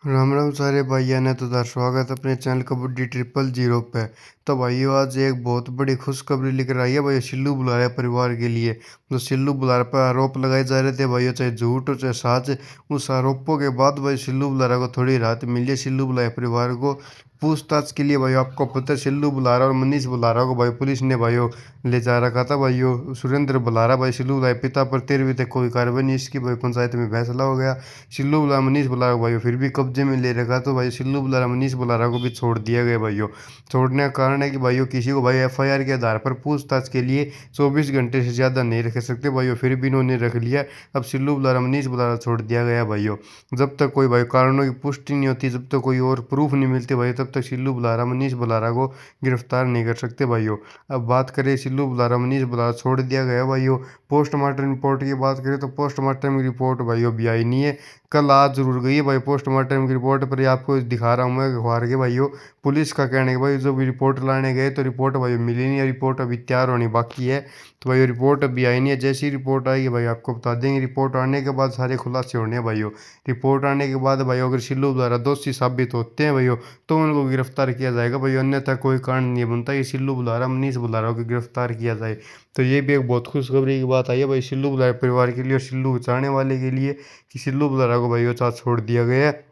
राम राम सारे भाइयों ने तो स्वागत है अपने चैनल कबड्डी 000 पे। तो भाइयों आज एक बहुत बड़ी खुशखबरी लेकर आई है भाई सिल्लू बुलारा परिवार के लिए। जो सिल्लू बुलारा पर आरोप लगाए जा रहे थे भाइयों, चाहे झूठ हो चाहे सच, उस आरोपों के बाद भाई सिल्लू बुलारा को थोड़ी राहत मिली है। सिल्लू बुलारा परिवार को पूछताछ के लिए भाई आपको पता है सिल्लू बुलारा और मनीष बुलारा को भाई पुलिस ने भाइयों ले जा रखा था। भाइयों सुरेंद्र बुलारा भाई सिल्लू बुलारा पिता पर 13वीं तक कोई कार्रवाई नहीं, इसकी भाई पंचायत में फैसला हो गया। सिल्लू बुलारा मनीष बुलारा को भाइयों फिर भी कब्जे में ले रखा, तो भाई सिल्लू बुलारा मनीष बुलारा को भी छोड़ दिया गया। भाइयों छोड़ने का कारण है कि भाइयों किसी को भाई एफआईआर के आधार पर पूछताछ के लिए 24 घंटे से ज़्यादा नहीं रख सकते। भाइयों फिर भी इन्होंने रख लिया। अब सिल्लू बुलारा मनीष बुलारा छोड़ दिया गया। भाइयों जब तक कोई भाई कारणों की पुष्टि नहीं होती, जब तक कोई और प्रूफ नहीं मिलते भाई, तब तक सिल्लू बुलारा मनीष बुलारा को गिरफ्तार नहीं कर सकते। भाइयों अब बात करें सिल्लू बुलारा मनीष बुलारा छोड़ दिया गया। भाइयों पोस्टमार्टम रिपोर्ट की बात करें तो पोस्टमार्टम की रिपोर्ट भाइयों अभी आई नहीं है। कल आज जरूर गई है भाई पोस्टमार्टम की रिपोर्ट, पर ये आपको दिखा रहा हूँ मैं अखबार के। भाइयों पुलिस का कहना है कि भाई जब रिपोर्ट लाने गए तो रिपोर्ट भाई मिली नहीं है, रिपोर्ट अभी तैयार होनी बाकी है। तो भाई रिपोर्ट अभी आई नहीं है, जैसी ही रिपोर्ट आएगी भाई आपको बता देंगे। रिपोर्ट आने के बाद सारे खुलासे होने हैं। भाइयों रिपोर्ट आने के बाद भाई अगर सिल्लू द्वारा दोषी साबित होते हैं भाइयों तो उनको गिरफ्तार किया जाएगा। भाई अन्यथा कोई कारण नहीं बनता कि सिल्लू बुलारा मनीष बुलारा को गिरफ्तार किया जाए। तो ये भी एक बहुत खुशखबरी की बात आई है भाई सिल्लू बुलारा परिवार के लिए और सिल्लू बचाने वाले के लिए कि सिल्लू बुलारा को भाई साथ छोड़ दिया गया है।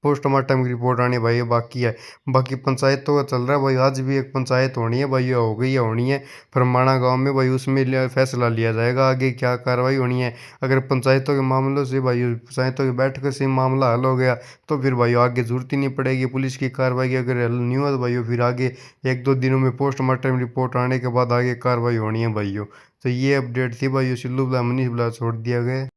पोस्टमार्टम की रिपोर्ट आनी भाई बाकी है। बाकी पंचायतों का चल रहा है भाई, आज भी एक पंचायत होनी है भाई, हो गई है होनी है फरमाना गांव में भाई, उसमें फैसला लिया जाएगा आगे क्या कार्रवाई होनी है। अगर पंचायतों के मामलों से भाई पंचायतों की बैठक से मामला हल हो गया तो फिर भाई आगे जरूरत ही नहीं पड़ेगी पुलिस की कार्रवाई की। अगर हल नहीं हुआ तो भाई फिर आगे 1-2 दिनों में पोस्टमार्टम रिपोर्ट आने के बाद आगे कार्रवाई होनी है भाइयों। तो ये अपडेट थी भाई सिल्लू बुला मनीष बुला छोड़ दिया गया।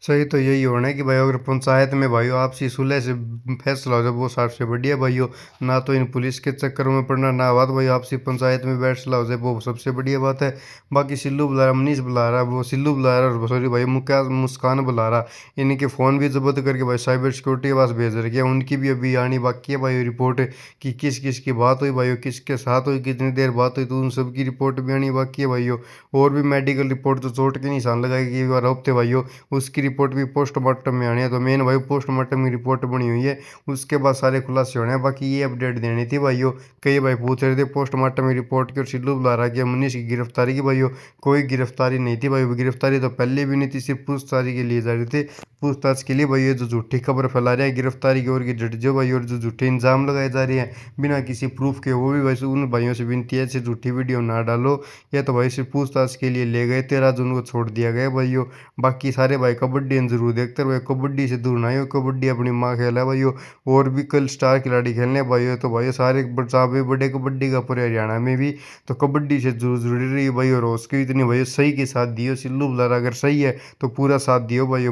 सही तो यही होना है कि भाई अगर पंचायत में भाइयों आपसी सुलह से फैसला हो जाए वो सबसे बढ़िया। भाइयों ना तो इन पुलिस के चक्कर में पड़ना, ना बात भाई आपसी पंचायत में फैसला हो जाए वो सबसे बढ़िया बात है। बाकी सिल्लू बुलारा मनीष बुलारा वो सिल्लू बुलारा और सॉरी भाई मुस्कान बुलारा, इनके फ़ोन भी जब्त करके भाई साइबर सिक्योरिटी के पास भेज रखे हैं। उनकी भी अभी आनी बाकी है भाई रिपोर्ट कि किस किस की बात हुई भाइयों, किसके साथ हुई, कितनी देर बात हुई, तो उन सब की रिपोर्ट भी आनी बाकी है। भाइयों और भी मेडिकल रिपोर्ट तो चोट के निशान लगाएगी आरोप थे भाइयों, उसकी रिपोर्ट भी पोस्टमार्टम में आनी है। तो मेन भाई पोस्टमार्टम की रिपोर्ट बनी हुई है, उसके बाद सारे खुलासे होने हैं। बाकी ये अपडेट देनी थी भाइयों। कई भाई पूछ रहे थे पोस्टमार्टम की रिपोर्ट की और सिल्लू बुलारा की मनीष की गिरफ्तारी की। भाइयों कोई गिरफ्तारी नहीं थी भाई, गिरफ्तारी तो पहले भी नहीं थी, सिर्फ पूछताछ के लिए जा रहे थे। पूछताछ के लिए भाई ये जो झूठी खबर फैला रहे हैं गिरफ्तारी की ओर की जट जो भाई, और जो झूठे इंजाम लगाए जा रहे हैं बिना किसी प्रूफ के, वो भी भाई उन भाइयों से विनती है ऐसे झूठी वीडियो ना डालो। ये तो भाई सिर्फ पूछताछ के लिए ले गए, 13 जून को छोड़ दिया गया भाइयों। बाकी सारे भाई कबड्डी जरूर देखते रहो, कबड्डी से दूर ना हो, कबड्डी अपनी माँ खेला है भाइयों। और भी कल स्टार खिलाड़ी खेलने हैं भाइयों, तो भाइयों सारे बड़े बड़े कबड्डी का पूरे हरियाणा में भी, तो कबड्डी से जरूरी रही भाई। और उसकी इतनी भाई सही के साथ दियो सिल्लू बुलारा, अगर सही है तो पूरा साथ दियो भाई,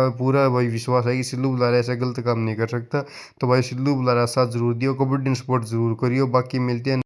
पूरा भाई विश्वास है कि सिल्लू बुलारा ऐसा गलत काम नहीं कर सकता। तो भाई सिल्लू बुलारा साथ जरूर दियो, कबड्डी स्पोर्ट जरूर करियो। बाकी मिलते हैं।